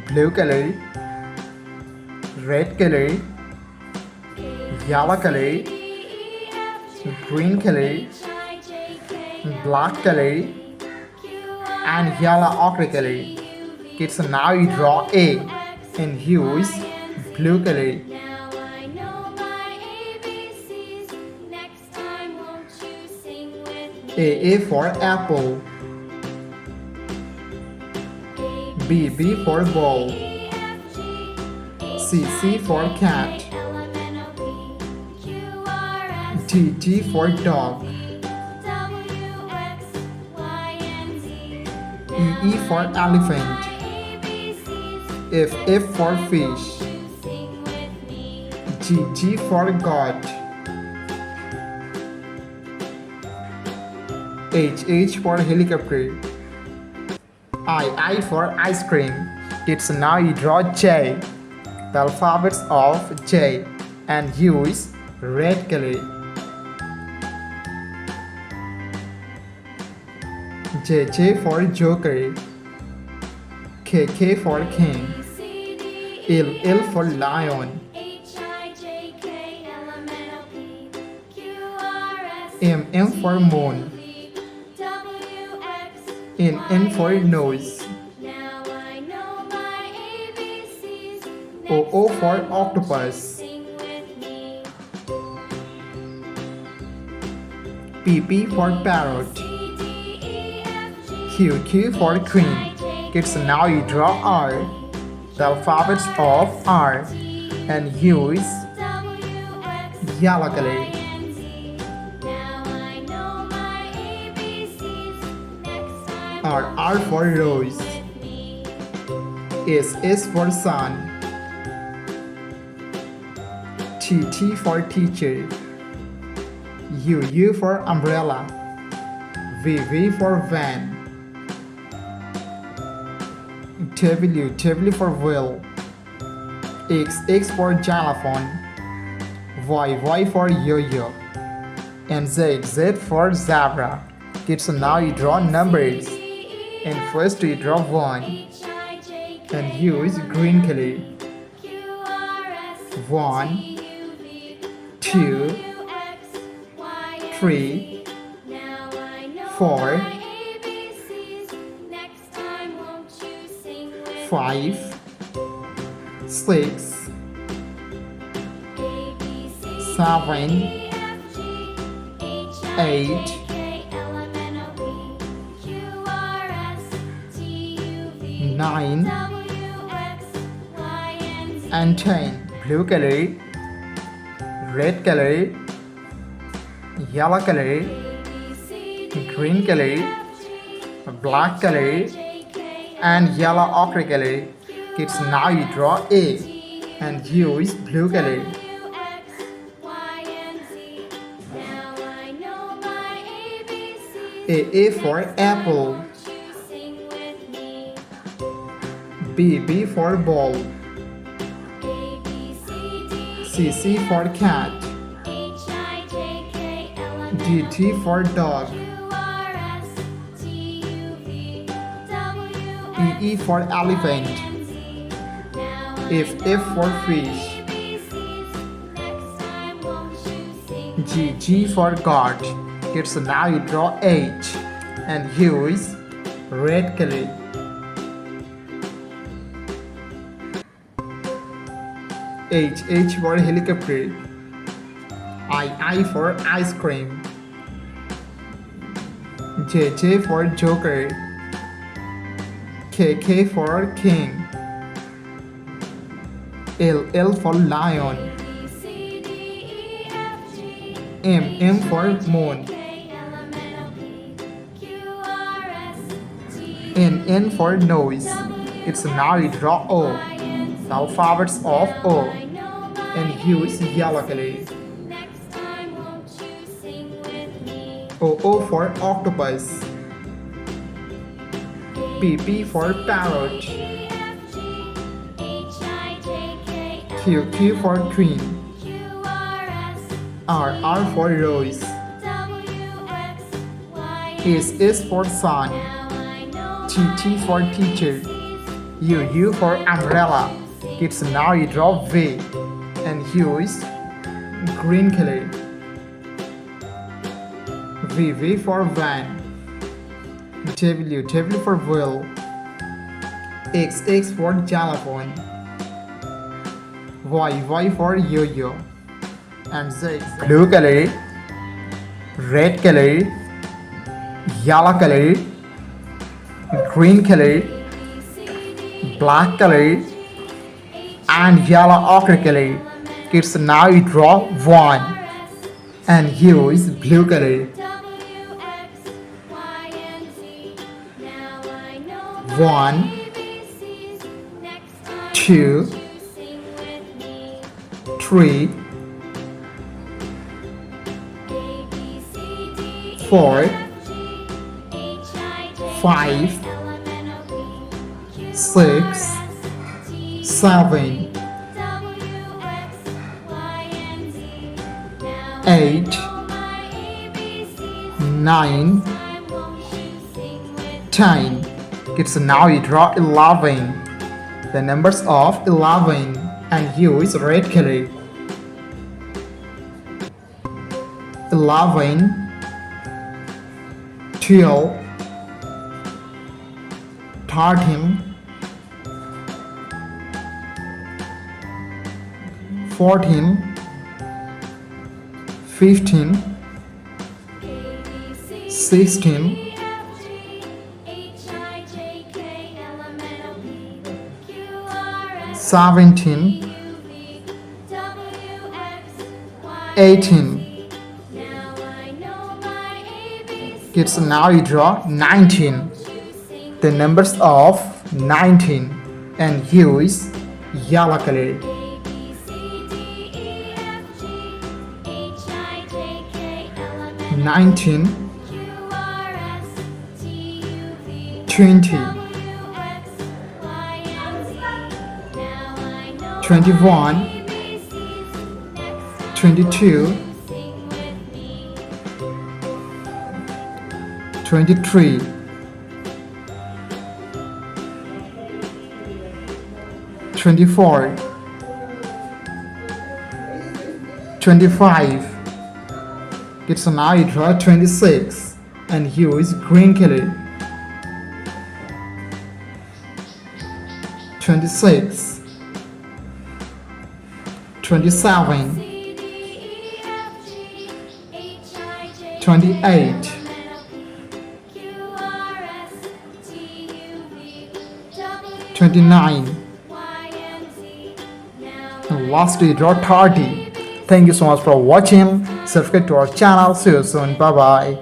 blue color, red color, yellow color, green color, black color, and yellow ochre color. Kids, now you draw A and use blue color. A for apple, B for ball, C for cat, T for dog, E for elephant, F for fish, G for God, H for helicopter, I for ice cream. Kids, now you draw J, the alphabets of J, and use red color. J for joker, K for king, L for lion, M for moon, N for nose, O for octopus, P for parrot, Q for queen. Kids, now you draw R, the alphabets of R, and use yellow color. R for rose, S for sun, T for teacher, U for umbrella, V for van, W for wheel, X for xylophone, Y for yo-yo, and Z for zebra. Kids, now you draw numbers. And first you draw 1 and use green color. 1, 2, 3, 4, 5, 6, 7, 8, 9 and 10. Blue color, red color, yellow color, green color, black color, and yellow ochre color. Kids, now you draw A and use blue color. A for apple, B for ball, C for cat, D for dog, E for elephant, F for fish, G for God. Kids, now you draw H and use red color. H for helicopter, I for ice cream, J for joker, K for king, L for lion, M for moon, N for nose. It's now you draw O, the alphabets of O, and use yellow color. O for octopus, P for parrot, Q for queen, R for rose, S for sun, T for teacher, U for umbrella. Kids now you draw V. And U is green color. V for van. W for wheel. X for xylophone. Y for yo-yo. And Z blue color, red color, yellow color, green color, black color, and yellow ochre color. Kids now you draw one. And U is blue color. 1, 2, 3, 4, 5, 6, 7, 8, 9, 10. Kids now you draw 11. The numbers of 11 and U is red color. 11, 12, 13, 14, 15, 16, 17, 18. Kids now you draw 19. The numbers of 19 and U is yellow color. 19, 20, 21, 22, 23, 24, 25. Kids now you draw 26 and U is green color. 26, 27, 28, 29, and lastly you draw 30. Thank you so much for watching. Subscribe to our channel. See you soon. Bye bye.